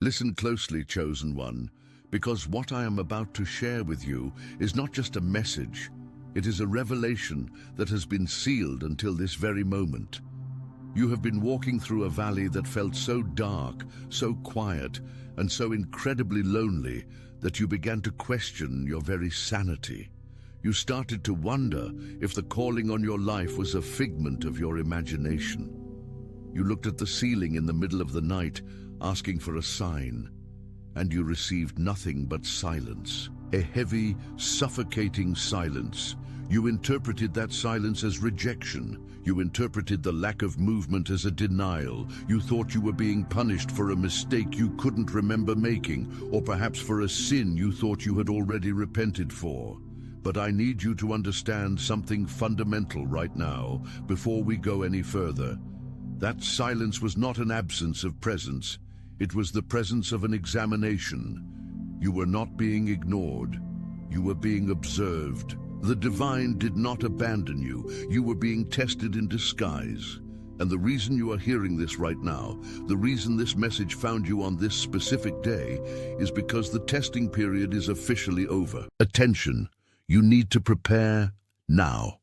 Listen closely, chosen one, because what I am about to share with you is not just a message, it is a revelation that has been sealed until this very moment. You have been walking through a valley that felt so dark, so quiet, and so incredibly lonely that you began to question your very sanity. You started to wonder if the calling on your life was a figment of your imagination. You looked at the ceiling in the middle of the night, asking for a sign, and you received nothing but silence. A heavy, suffocating silence. You interpreted that silence as rejection. You interpreted the lack of movement as a denial. You thought you were being punished for a mistake you couldn't remember making, or perhaps for a sin you thought you had already repented for. But I need you to understand something fundamental right now, before we go any further. That silence was not an absence of presence. It was the presence of an examination. You were not being ignored. You were being observed. The divine did not abandon you. You were being tested in disguise. And the reason you are hearing this right now, the reason this message found you on this specific day, is because the testing period is officially over. Attention, you need to prepare now.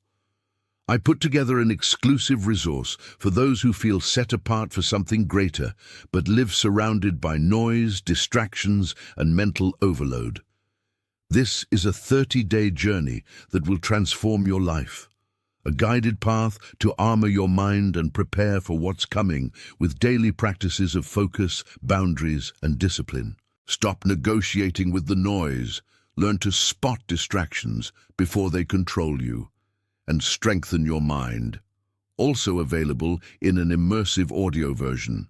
I put together an exclusive resource for those who feel set apart for something greater, but live surrounded by noise, distractions, and mental overload. This is a 30-day journey that will transform your life. A guided path to armor your mind and prepare for what's coming with daily practices of focus, boundaries, and discipline. Stop negotiating with the noise. Learn to spot distractions before they control you, and strengthen your mind. Also available in an immersive audio version.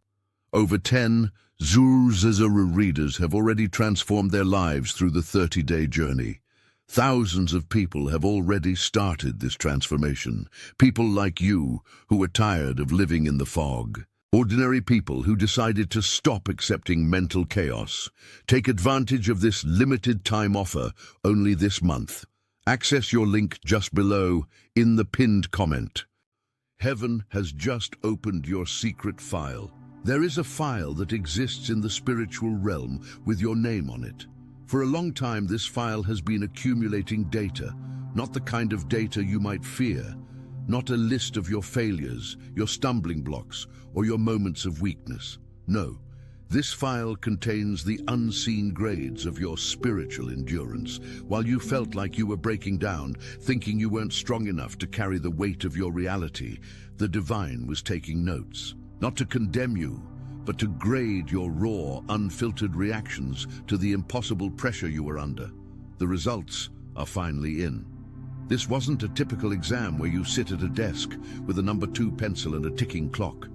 Over 10 Zuru readers have already transformed their lives through the 30-day journey. Thousands of people have already started this transformation. People like you who are tired of living in the fog. Ordinary people who decided to stop accepting mental chaos. Take advantage of this limited time offer only this month. Access your link just below in the pinned comment. Heaven has just opened your secret file. There is a file that exists in the spiritual realm with your name on it. For a long time, this file has been accumulating data, not the kind of data you might fear, not a list of your failures, your stumbling blocks, or your moments of weakness. No, this file contains the unseen grades of your spiritual endurance. While you felt like you were breaking down, thinking you weren't strong enough to carry the weight of your reality, the divine was taking notes. Not to condemn you, but to grade your raw, unfiltered reactions to the impossible pressure you were under. The results are finally in. This wasn't a typical exam where you sit at a desk with a number 2 pencil and a ticking clock.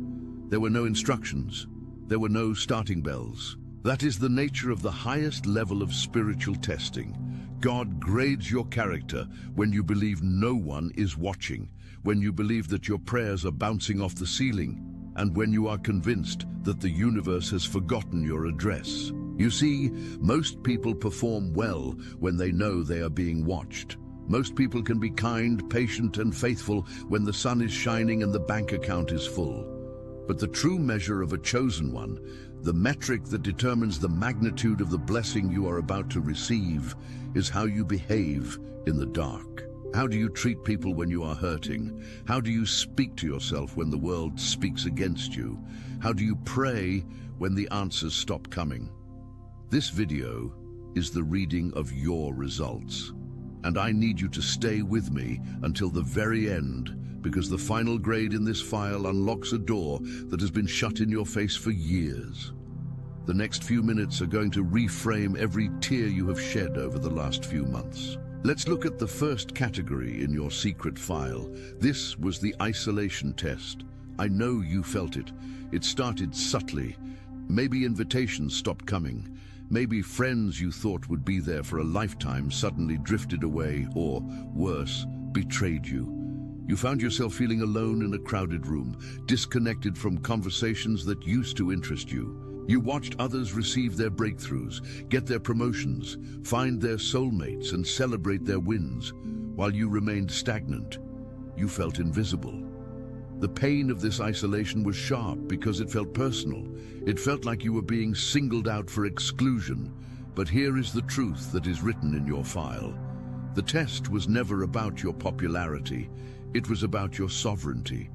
There were no instructions. There were no starting bells. That is the nature of the highest level of spiritual testing. God grades your character when you believe no one is watching, when you believe that your prayers are bouncing off the ceiling, and when you are convinced that the universe has forgotten your address. You see, most people perform well when they know they are being watched. Most people can be kind, patient, and faithful when the sun is shining and the bank account is full. But the true measure of a chosen one, the metric that determines the magnitude of the blessing you are about to receive, is how you behave in the dark. How do you treat people when you are hurting? How do you speak to yourself when the world speaks against you? How do you pray when the answers stop coming? This video is the reading of your results. And I need you to stay with me until the very end, because the final grade in this file unlocks a door that has been shut in your face for years. The next few minutes are going to reframe every tear you have shed over the last few months. Let's look at the first category in your secret file. This was the isolation test. I know you felt it. It started subtly. Maybe invitations stopped coming. Maybe friends you thought would be there for a lifetime suddenly drifted away, or, worse, betrayed you. You found yourself feeling alone in a crowded room, disconnected from conversations that used to interest you. You watched others receive their breakthroughs, get their promotions, find their soulmates, and celebrate their wins, while you remained stagnant. You felt invisible. The pain of this isolation was sharp because it felt personal. It felt like you were being singled out for exclusion. But here is the truth that is written in your file. The test was never about your popularity. It was about your sovereignty.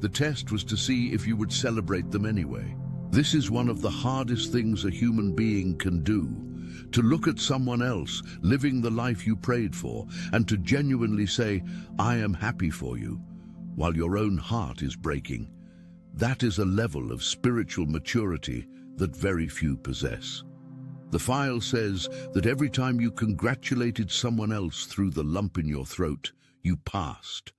The test was to see if you would celebrate them anyway. This is one of the hardest things a human being can do. To look at someone else living the life you prayed for and to genuinely say, "I am happy for you," while your own heart is breaking. That is a level of spiritual maturity that very few possess. The file says that every time you congratulated someone else through the lump in your throat, you passed.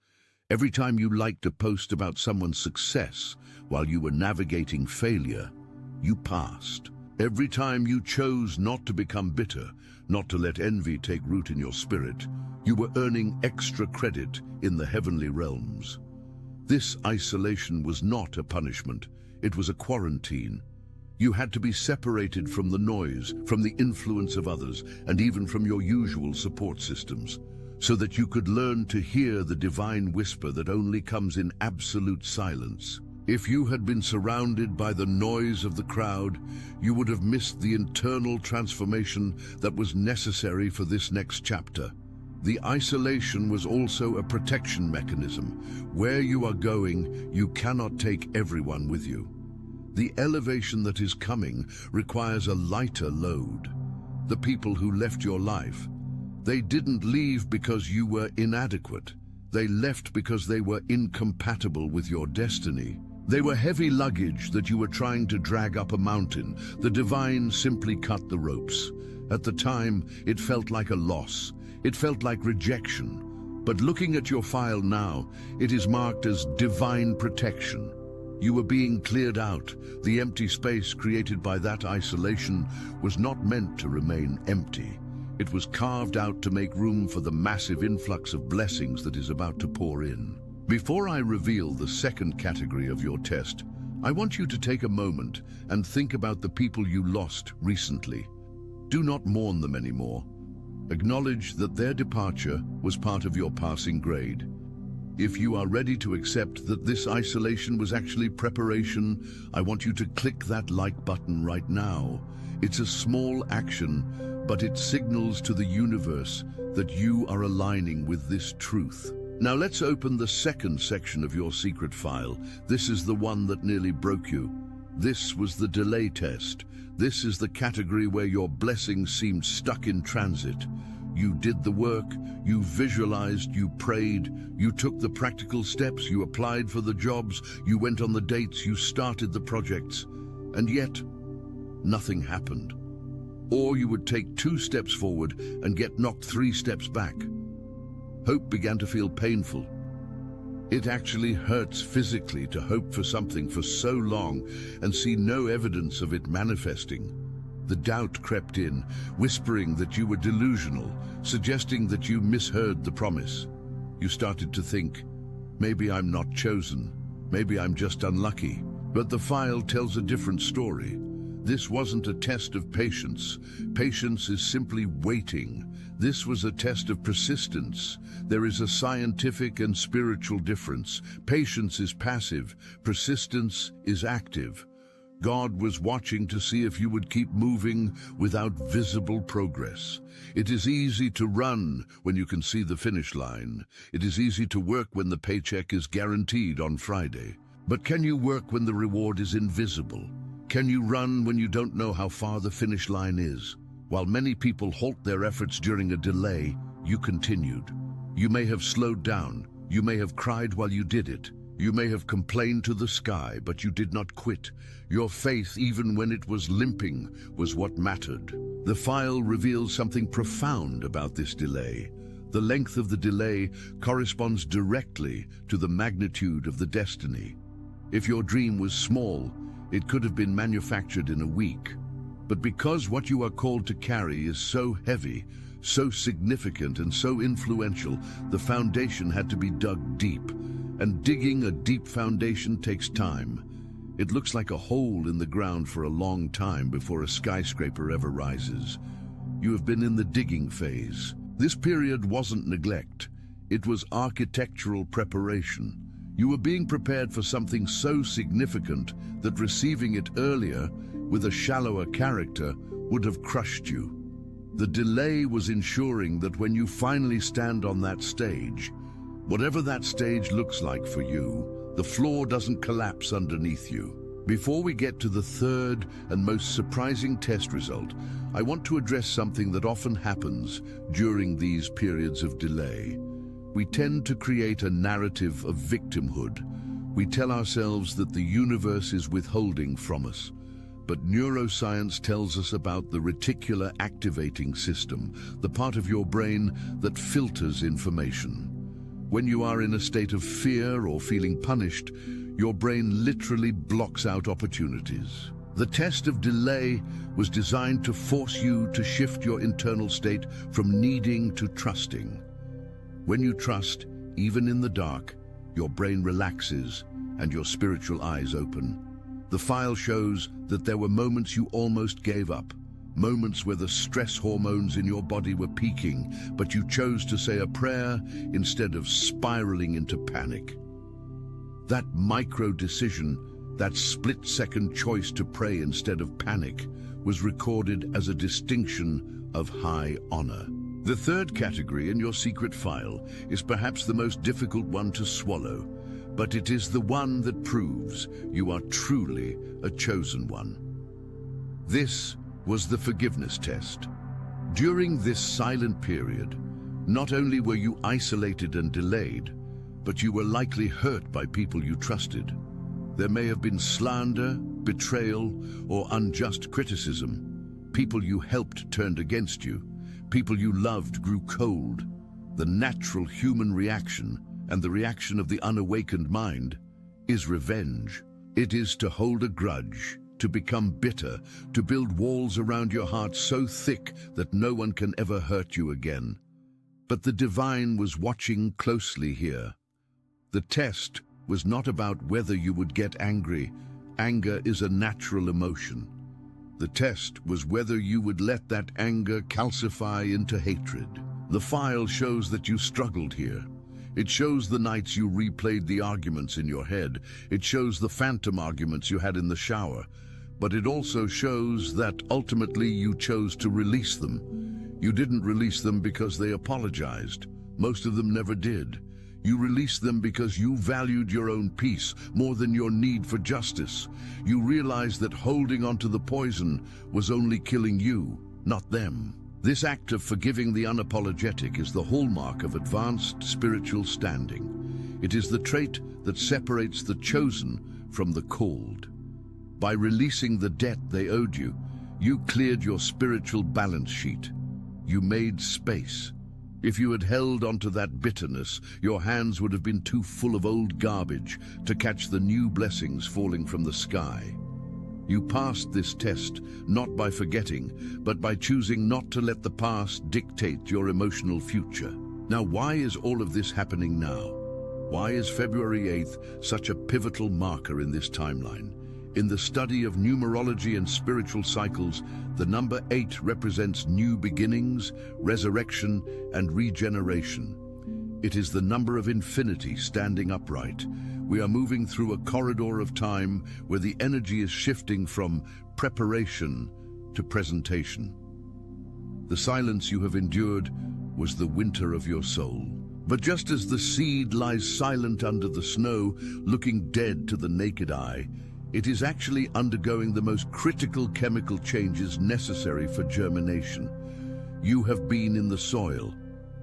Every time you liked a post about someone's success while you were navigating failure, you passed. Every time you chose not to become bitter, not to let envy take root in your spirit, you were earning extra credit in the heavenly realms. This isolation was not a punishment, it was a quarantine. You had to be separated from the noise, from the influence of others, and even from your usual support systems, so that you could learn to hear the divine whisper that only comes in absolute silence. If you had been surrounded by the noise of the crowd, you would have missed the internal transformation that was necessary for this next chapter. The isolation was also a protection mechanism. Where you are going, you cannot take everyone with you. The elevation that is coming requires a lighter load. The people who left your life, they didn't leave because you were inadequate. They left because they were incompatible with your destiny. They were heavy luggage that you were trying to drag up a mountain. The divine simply cut the ropes. At the time, it felt like a loss. It felt like rejection. But looking at your file now, it is marked as divine protection. You were being cleared out. The empty space created by that isolation was not meant to remain empty. It was carved out to make room for the massive influx of blessings that is about to pour in. Before I reveal the second category of your test, I want you to take a moment and think about the people you lost recently. Do not mourn them anymore. Acknowledge that their departure was part of your passing grade. If you are ready to accept that this isolation was actually preparation, I want you to click that like button right now. It's a small action, but it signals to the universe that you are aligning with this truth. Now let's open the second section of your secret file. This is the one that nearly broke you. This was the delay test. This is the category where your blessings seemed stuck in transit. You did the work, you visualized, you prayed, you took the practical steps, you applied for the jobs, you went on the dates, you started the projects, and yet nothing happened. Or you would take 2 steps forward and get knocked 3 steps back. Hope began to feel painful. It actually hurts physically to hope for something for so long and see no evidence of it manifesting. The doubt crept in, whispering that you were delusional, suggesting that you misheard the promise. You started to think, maybe I'm not chosen, maybe I'm just unlucky. But the file tells a different story. This wasn't a test of patience. Patience is simply waiting. This was a test of persistence. There is a scientific and spiritual difference. Patience is passive, persistence is active. God was watching to see if you would keep moving without visible progress. It is easy to run when you can see the finish line. It is easy to work when the paycheck is guaranteed on Friday. But can you work when the reward is invisible? Can you run when you don't know how far the finish line is? While many people halt their efforts during a delay, you continued. You may have slowed down. You may have cried while you did it. You may have complained to the sky, but you did not quit. Your faith, even when it was limping, was what mattered. The file reveals something profound about this delay. The length of the delay corresponds directly to the magnitude of the destiny. If your dream was small, it could have been manufactured in a week. But because what you are called to carry is so heavy, so significant and so influential, the foundation had to be dug deep. And digging a deep foundation takes time. It looks like a hole in the ground for a long time before a skyscraper ever rises. You have been in the digging phase. This period wasn't neglect. It was architectural preparation. You were being prepared for something so significant that receiving it earlier, with a shallower character, would have crushed you. The delay was ensuring that when you finally stand on that stage, whatever that stage looks like for you, the floor doesn't collapse underneath you. Before we get to the third and most surprising test result, I want to address something that often happens during these periods of delay. We tend to create a narrative of victimhood. We tell ourselves that the universe is withholding from us. But neuroscience tells us about the reticular activating system, the part of your brain that filters information. When you are in a state of fear or feeling punished, your brain literally blocks out opportunities. The test of delay was designed to force you to shift your internal state from needing to trusting. When you trust, even in the dark, your brain relaxes and your spiritual eyes open. The file shows that there were moments you almost gave up, moments where the stress hormones in your body were peaking, but you chose to say a prayer instead of spiraling into panic. That micro decision, that split-second choice to pray instead of panic, was recorded as a distinction of high honor. The third category in your secret file is perhaps the most difficult one to swallow, but it is the one that proves you are truly a chosen one. This was the forgiveness test. During this silent period, not only were you isolated and delayed, but you were likely hurt by people you trusted. There may have been slander, betrayal, or unjust criticism. People you helped turned against you. People you loved grew cold. The natural human reaction, and the reaction of the unawakened mind, is revenge. It is to hold a grudge, to become bitter, to build walls around your heart so thick that no one can ever hurt you again. But the divine was watching closely here. The test was not about whether you would get angry. Anger is a natural emotion. The test was whether you would let that anger calcify into hatred. The file shows that you struggled here. It shows the nights you replayed the arguments in your head. It shows the phantom arguments you had in the shower. But it also shows that ultimately you chose to release them. You didn't release them because they apologized. Most of them never did. You released them because you valued your own peace more than your need for justice. You realized that holding onto the poison was only killing you, not them. This act of forgiving the unapologetic is the hallmark of advanced spiritual standing. It is the trait that separates the chosen from the called. By releasing the debt they owed you, you cleared your spiritual balance sheet. You made space. If you had held onto that bitterness, your hands would have been too full of old garbage to catch the new blessings falling from the sky. You passed this test not by forgetting, but by choosing not to let the past dictate your emotional future. Now, why is all of this happening now? Why is February 8th such a pivotal marker in this timeline? In the study of numerology and spiritual cycles, the number 8 represents new beginnings, resurrection, and regeneration. It is the number of infinity standing upright. We are moving through a corridor of time where the energy is shifting from preparation to presentation. The silence you have endured was the winter of your soul. But just as the seed lies silent under the snow, looking dead to the naked eye, it is actually undergoing the most critical chemical changes necessary for germination. You have been in the soil.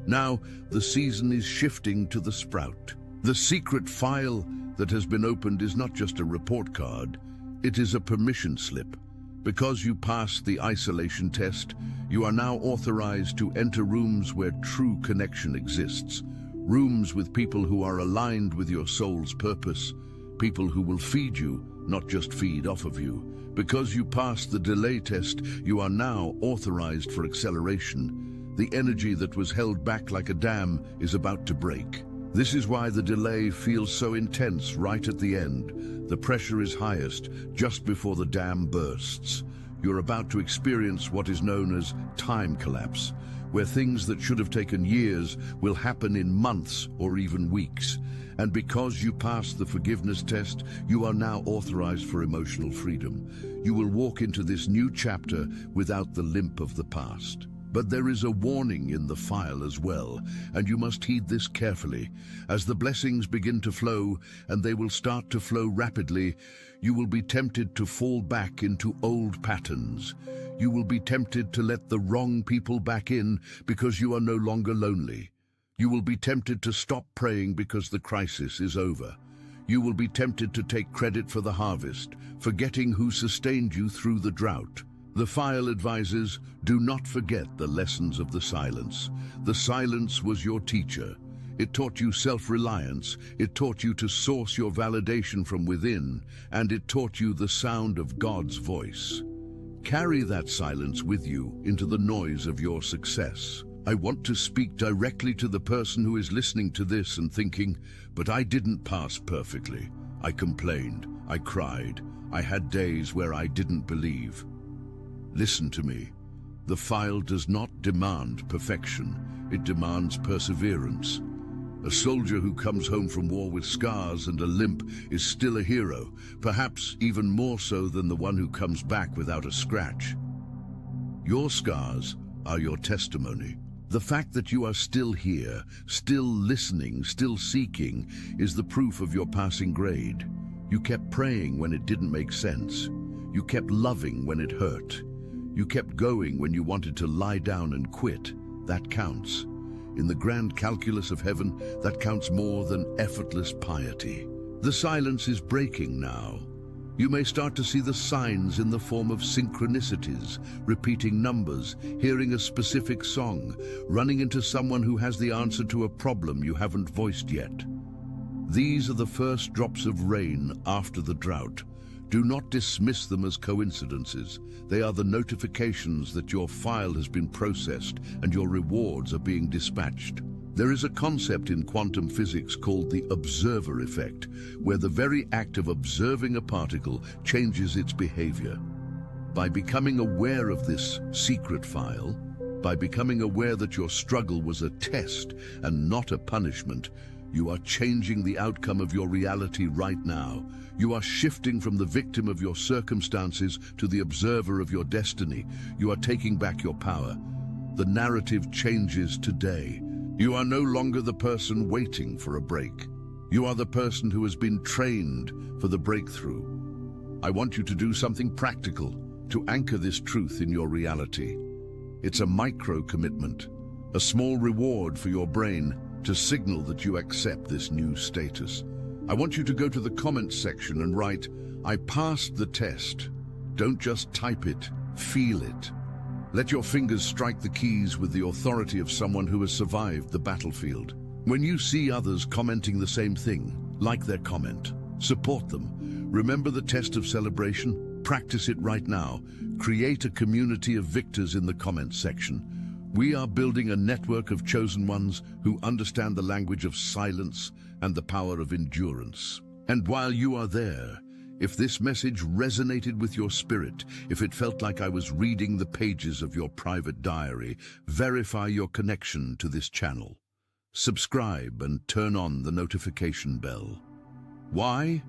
Now, the season is shifting to the sprout. The secret file that has been opened is not just a report card, it is a permission slip. Because you passed the isolation test, you are now authorized to enter rooms where true connection exists. Rooms with people who are aligned with your soul's purpose. People who will feed you, not just feed off of you. Because you passed the delay test, you are now authorized for acceleration. The energy that was held back like a dam is about to break. This is why the delay feels so intense right at the end. The pressure is highest just before the dam bursts. You're about to experience what is known as time collapse, where things that should have taken years will happen in months or even weeks. And because you passed the forgiveness test, you are now authorized for emotional freedom. You will walk into this new chapter without the limp of the past. But there is a warning in the file as well, and you must heed this carefully. As the blessings begin to flow, and they will start to flow rapidly, you will be tempted to fall back into old patterns. You will be tempted to let the wrong people back in because you are no longer lonely. You will be tempted to stop praying because the crisis is over. You will be tempted to take credit for the harvest, forgetting who sustained you through the drought. The file advises, do not forget the lessons of the silence. The silence was your teacher. It taught you self-reliance, it taught you to source your validation from within, and it taught you the sound of God's voice. Carry that silence with you into the noise of your success. I want to speak directly to the person who is listening to this and thinking, but I didn't pass perfectly. I complained, I cried, I had days where I didn't believe. Listen to me. The file does not demand perfection, it demands perseverance. A soldier who comes home from war with scars and a limp is still a hero, perhaps even more so than the one who comes back without a scratch. Your scars are your testimony. The fact that you are still here, still listening, still seeking, is the proof of your passing grade. You kept praying when it didn't make sense. You kept loving when it hurt. You kept going when you wanted to lie down and quit. That counts. In the grand calculus of heaven, that counts more than effortless piety. The silence is breaking now. You may start to see the signs in the form of synchronicities, repeating numbers, hearing a specific song, running into someone who has the answer to a problem you haven't voiced yet. These are the first drops of rain after the drought. Do not dismiss them as coincidences. They are the notifications that your file has been processed and your rewards are being dispatched. There is a concept in quantum physics called the observer effect, where the very act of observing a particle changes its behavior. By becoming aware of this secret file, by becoming aware that your struggle was a test and not a punishment, you are changing the outcome of your reality right now. You are shifting from the victim of your circumstances to the observer of your destiny. You are taking back your power. The narrative changes today. You are no longer the person waiting for a break. You are the person who has been trained for the breakthrough. I want you to do something practical to anchor this truth in your reality. It's a micro-commitment, a small reward for your brain to signal that you accept this new status. I want you to go to the comments section and write, I passed the test. Don't just type it, feel it. Let your fingers strike the keys with the authority of someone who has survived the battlefield. When you see others commenting the same thing, like their comment. Support them. Remember the test of celebration? Practice it right now. Create a community of victors in the comments section. We are building a network of chosen ones who understand the language of silence and the power of endurance. And while you are there, if this message resonated with your spirit, if it felt like I was reading the pages of your private diary, verify your connection to this channel. Subscribe and turn on the notification bell. Why?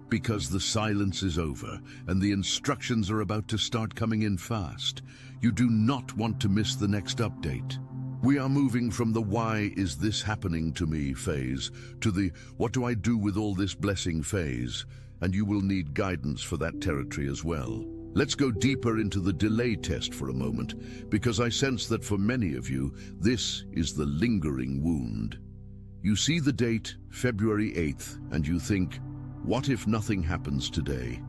Because the silence is over and the instructions are about to start coming in fast. You do not want to miss the next update. We are moving from the "why is this happening to me" phase to the "what do I do with all this blessing" phase, and you will need guidance for that territory as well. Let's go deeper into the delay test for a moment, because I sense that for many of you, this is the lingering wound. You see the date, February 8th, and you think, what if nothing happens today?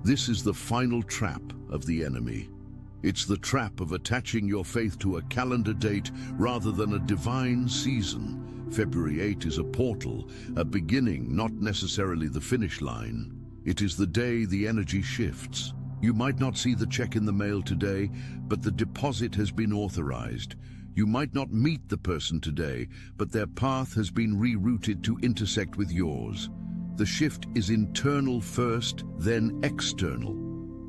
This is the final trap of the enemy. It's the trap of attaching your faith to a calendar date rather than a divine season. February 8 is a portal, a beginning, not necessarily the finish line. It is the day the energy shifts. You might not see the check in the mail today, but the deposit has been authorized. You might not meet the person today, but their path has been rerouted to intersect with yours. The shift is internal first, then external.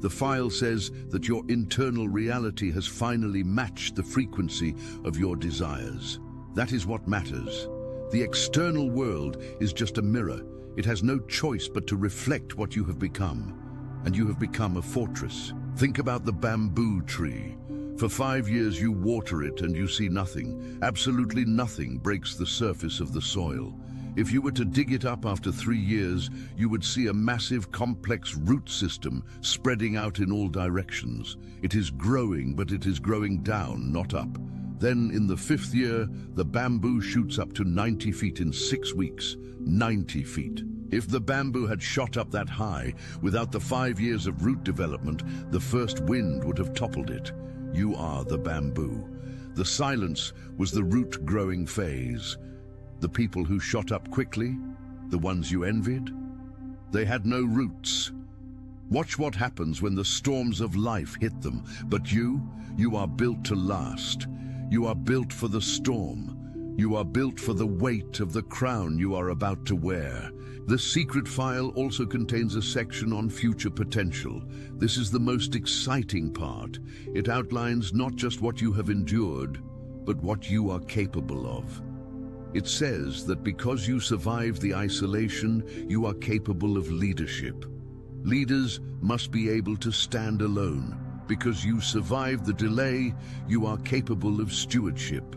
The file says that your internal reality has finally matched the frequency of your desires. That is what matters. The external world is just a mirror. It has no choice but to reflect what you have become. And you have become a fortress. Think about the bamboo tree. For 5 years you water it and you see nothing. Absolutely nothing breaks the surface of the soil. If you were to dig it up after 3 years, you would see a massive, complex root system spreading out in all directions. It is growing, but it is growing down, not up. Then, in the 5th year, the bamboo shoots up to 90 feet in 6 weeks. 90 feet. If the bamboo had shot up that high, without the 5 years of root development, the first wind would have toppled it. You are the bamboo. The silence was the root-growing phase. The people who shot up quickly, the ones you envied, they had no roots. Watch what happens when the storms of life hit them. But you are built to last. You are built for the storm. You are built for the weight of the crown you are about to wear. The secret file also contains a section on future potential. This is the most exciting part. It outlines not just what you have endured, but what you are capable of. It says that because you survived the isolation, you are capable of leadership. Leaders must be able to stand alone. Because you survived the delay, you are capable of stewardship.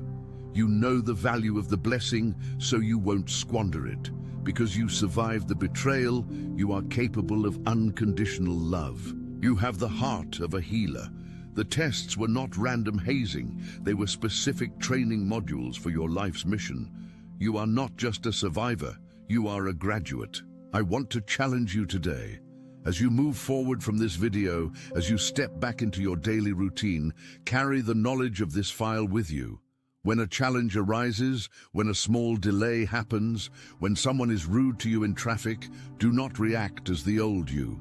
You know the value of the blessing, so you won't squander it. Because you survived the betrayal, you are capable of unconditional love. You have the heart of a healer. The tests were not random hazing. They were specific training modules for your life's mission. You are not just a survivor, you are a graduate. I want to challenge you today. As you move forward from this video, as you step back into your daily routine, carry the knowledge of this file with you. When a challenge arises, when a small delay happens, when someone is rude to you in traffic, do not react as the old you.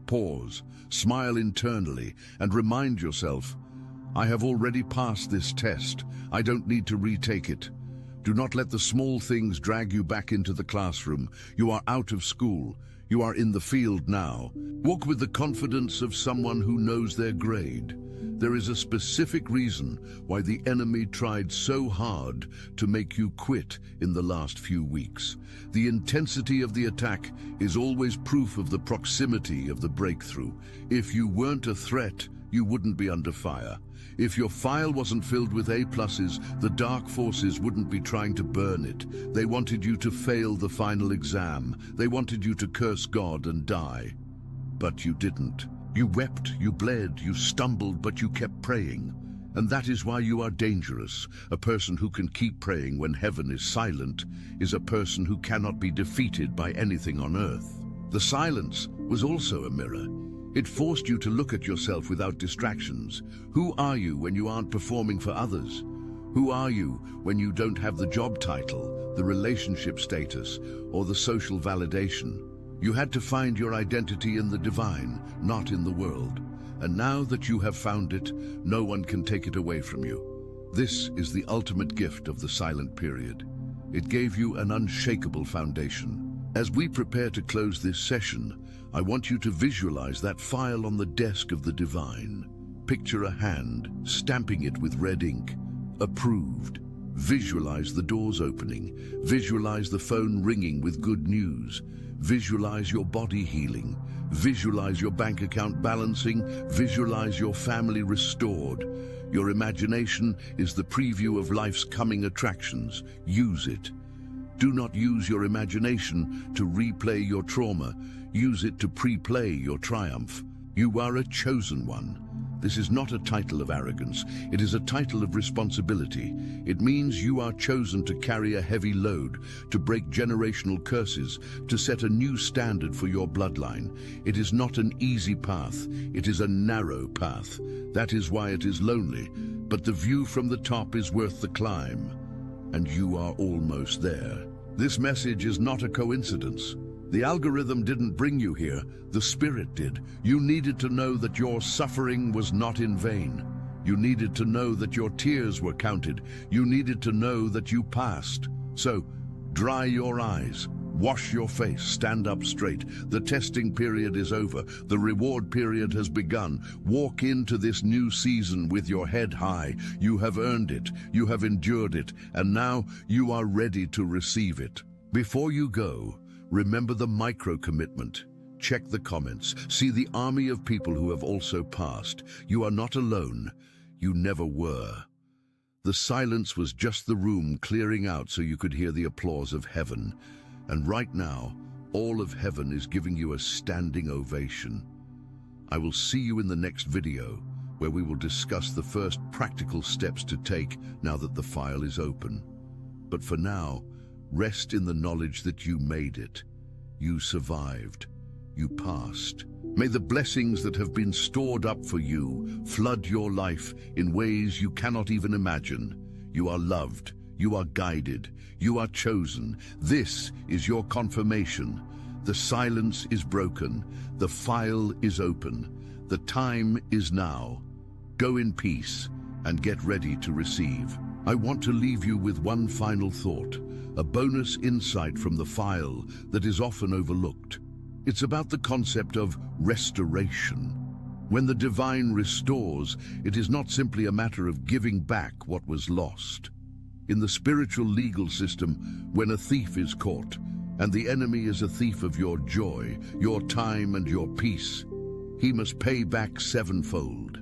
Pause, smile internally, and remind yourself, I have already passed this test. I don't need to retake it. Do not let the small things drag you back into the classroom. You are out of school. You are in the field now. Walk with the confidence of someone who knows their grade. There is a specific reason why the enemy tried so hard to make you quit in the last few weeks. The intensity of the attack is always proof of the proximity of the breakthrough. If you weren't a threat, you wouldn't be under fire. If your file wasn't filled with A+, the dark forces wouldn't be trying to burn it. They wanted you to fail the final exam. They wanted you to curse God and die. But you didn't. You wept, you bled, you stumbled, but you kept praying. And that is why you are dangerous. A person who can keep praying when heaven is silent is a person who cannot be defeated by anything on earth. The silence was also a mirror. It forced you to look at yourself without distractions. Who are you when you aren't performing for others? Who are you when you don't have the job title, the relationship status, or the social validation? You had to find your identity in the divine, not in the world. And now that you have found it, no one can take it away from you. This is the ultimate gift of the silent period. It gave you an unshakable foundation. As we prepare to close this session, I want you to visualize that file on the desk of the divine. Picture a hand, stamping it with red ink. Approved. Visualize the doors opening. Visualize the phone ringing with good news. Visualize your body healing. Visualize your bank account balancing. Visualize your family restored. Your imagination is the preview of life's coming attractions. Use it. Do not use your imagination to replay your trauma. Use it to pre-play your triumph. You are a chosen one. This is not a title of arrogance. It is a title of responsibility. It means you are chosen to carry a heavy load, to break generational curses, to set a new standard for your bloodline. It is not an easy path. It is a narrow path. That is why it is lonely. But the view from the top is worth the climb. And you are almost there. This message is not a coincidence. The algorithm didn't bring you here, the Spirit did. You needed to know that your suffering was not in vain. You needed to know that your tears were counted. You needed to know that you passed. So, dry your eyes, Wash your face, stand up straight. The testing period is over. The reward period has begun. Walk into this new season with your head high. You have earned it, you have endured it, and now you are ready to receive it. Before you go, remember the micro-commitment. Check the comments. See the army of people who have also passed. You are not alone. You never were. The silence was just the room clearing out so you could hear the applause of heaven. And right now, all of heaven is giving you a standing ovation. I will see you in the next video, where we will discuss the first practical steps to take now that the file is open. But for now, rest in the knowledge that you made it. You survived. You passed. May the blessings that have been stored up for you flood your life in ways you cannot even imagine. You are loved. You are guided. You are chosen. This is your confirmation. The silence is broken. The file is open. The time is now. Go in peace and get ready to receive. I want to leave you with one final thought, a bonus insight from the file that is often overlooked. It's about the concept of restoration. When the divine restores, it is not simply a matter of giving back what was lost. In the spiritual legal system, when a thief is caught, and the enemy is a thief of your joy, your time, and your peace, he must pay back sevenfold.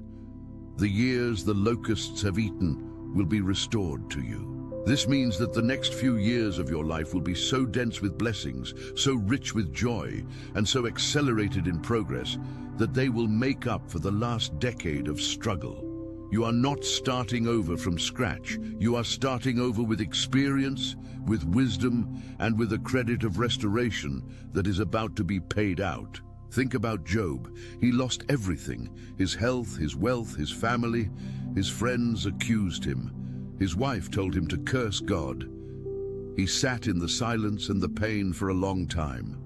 The years the locusts have eaten will be restored to you. This means that the next few years of your life will be so dense with blessings, so rich with joy, and so accelerated in progress that they will make up for the last decade of struggle. You are not starting over from scratch. You are starting over with experience, with wisdom, and with a credit of restoration that is about to be paid out. Think about Job. He lost everything. His health, his wealth, his family. His friends accused him. His wife told him to curse God. He sat in the silence and the pain for a long time.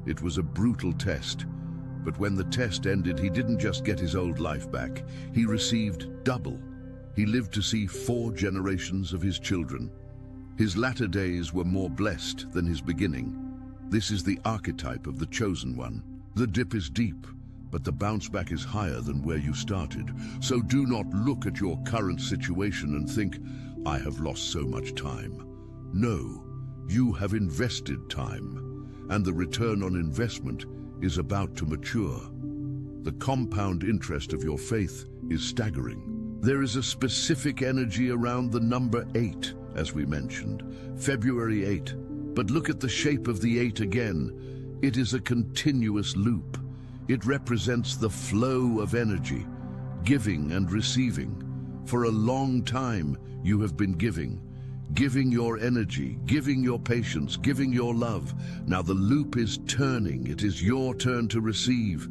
It was a brutal test. But when the test ended, he didn't just get his old life back. He received double. He lived to see 4 generations of his children. His latter days were more blessed than his beginning. This is the archetype of the chosen one. The dip is deep, but the bounce back is higher than where you started. So do not look at your current situation and think, I have lost so much time. No, you have invested time, and the return on investment is about to mature. The compound interest of your faith is staggering. There is a specific energy around the number 8, as we mentioned, February 8. But look at the shape of the 8 again. It is a continuous loop. It represents the flow of energy, giving and receiving. For a long time, you have been giving your energy, giving your patience, giving your love. Now the loop is turning. It is your turn to receive.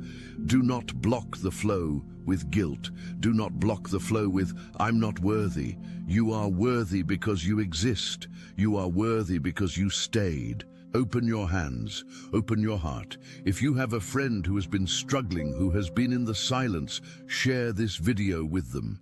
Do not block the flow with guilt. Do not block the flow with, I'm not worthy. You are worthy because you exist. You are worthy because you stayed. Open your hands, open your heart. If you have a friend who has been struggling, who has been in the silence, share this video with them.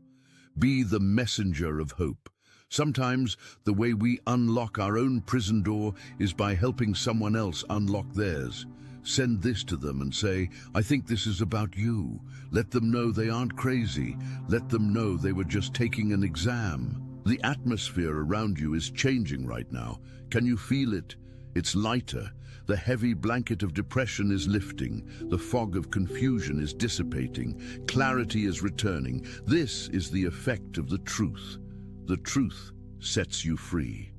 Be the messenger of hope. Sometimes the way we unlock our own prison door is by helping someone else unlock theirs. Send this to them and say, I think this is about you. Let them know they aren't crazy. Let them know they were just taking an exam. The atmosphere around you is changing right now. Can you feel it? It's lighter. The heavy blanket of depression is lifting. The fog of confusion is dissipating. Clarity is returning. This is the effect of the truth. The truth sets you free.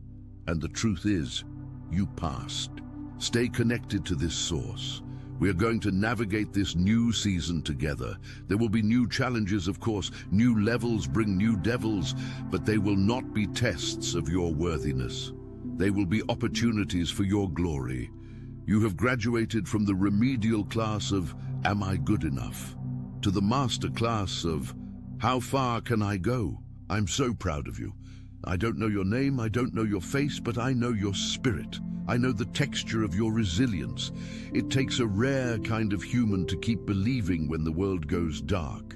And the truth is, you passed. Stay connected to this source. We are going to navigate this new season together. There will be new challenges, of course. New levels bring new devils, but they will not be tests of your worthiness. They will be opportunities for your glory. You have graduated from the remedial class of, Am I good enough? To the master class of, How far can I go? I'm so proud of you. I don't know your name, I don't know your face, but I know your spirit. I know the texture of your resilience. It takes a rare kind of human to keep believing when the world goes dark.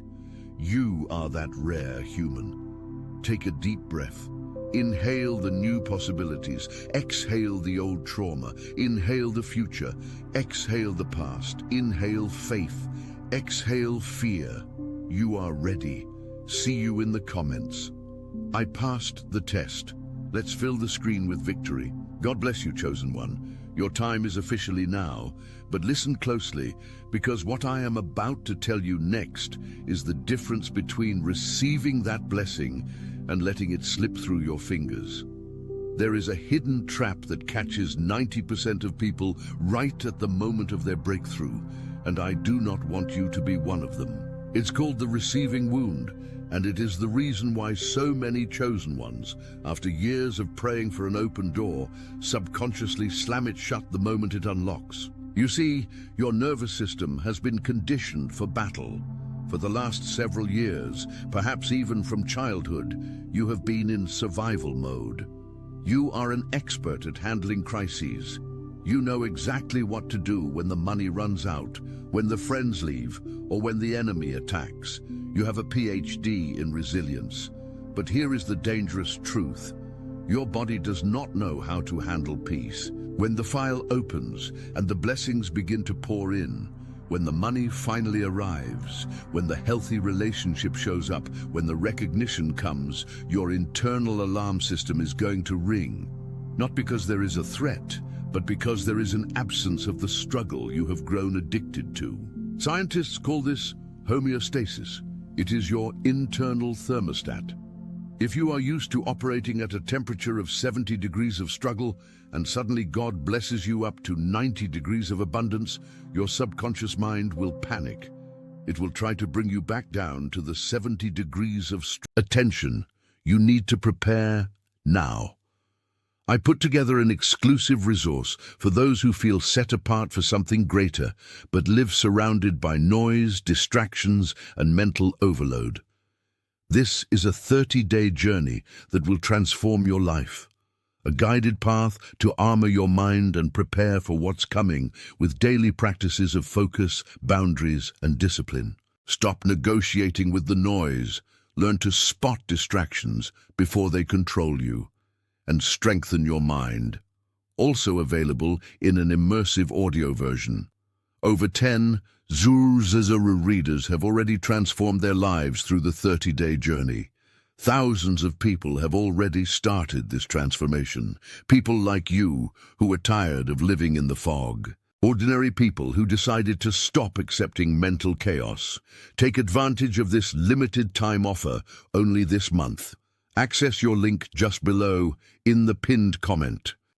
You are that rare human. Take a deep breath. Inhale the new possibilities. Exhale the old trauma. Inhale the future. Exhale the past. Inhale faith. Exhale fear. You are ready. See you in the comments. I passed the test. Let's fill the screen with victory. God bless you, chosen one. Your time is officially now, but listen closely, because what I am about to tell you next is the difference between receiving that blessing and letting it slip through your fingers. There is a hidden trap that catches 90% of people right at the moment of their breakthrough, and I do not want you to be one of them. It's called the receiving wound, and it is the reason why so many chosen ones, after years of praying for an open door, subconsciously slam it shut the moment it unlocks. You see, your nervous system has been conditioned for battle. For the last several years, perhaps even from childhood, you have been in survival mode. You are an expert at handling crises. You know exactly what to do when the money runs out, when the friends leave, or when the enemy attacks. You have a PhD in resilience. But here is the dangerous truth. Your body does not know how to handle peace. When the file opens and the blessings begin to pour in, when the money finally arrives, when the healthy relationship shows up, when the recognition comes, your internal alarm system is going to ring. Not because there is a threat, but because there is an absence of the struggle you have grown addicted to. Scientists call this homeostasis. It is your internal thermostat. If you are used to operating at a temperature of 70 degrees of struggle, and suddenly God blesses you up to 90 degrees of abundance, your subconscious mind will panic. It will try to bring you back down to the 70 degrees of attention. You need to prepare now. I put together an exclusive resource for those who feel set apart for something greater, but live surrounded by noise, distractions, and mental overload. This is a 30-day journey that will transform your life. A guided path to armor your mind and prepare for what's coming with daily practices of focus, boundaries, and discipline. Stop negotiating with the noise. Learn to spot distractions before they control you, and strengthen your mind. Also available in an immersive audio version. Over 10 Zuru readers have already transformed their lives through the 30-day journey. Thousands of people have already started this transformation. People like you who are tired of living in the fog. Ordinary people who decided to stop accepting mental chaos. Take advantage of this limited time offer only this month. Access your link just below in the pinned comment.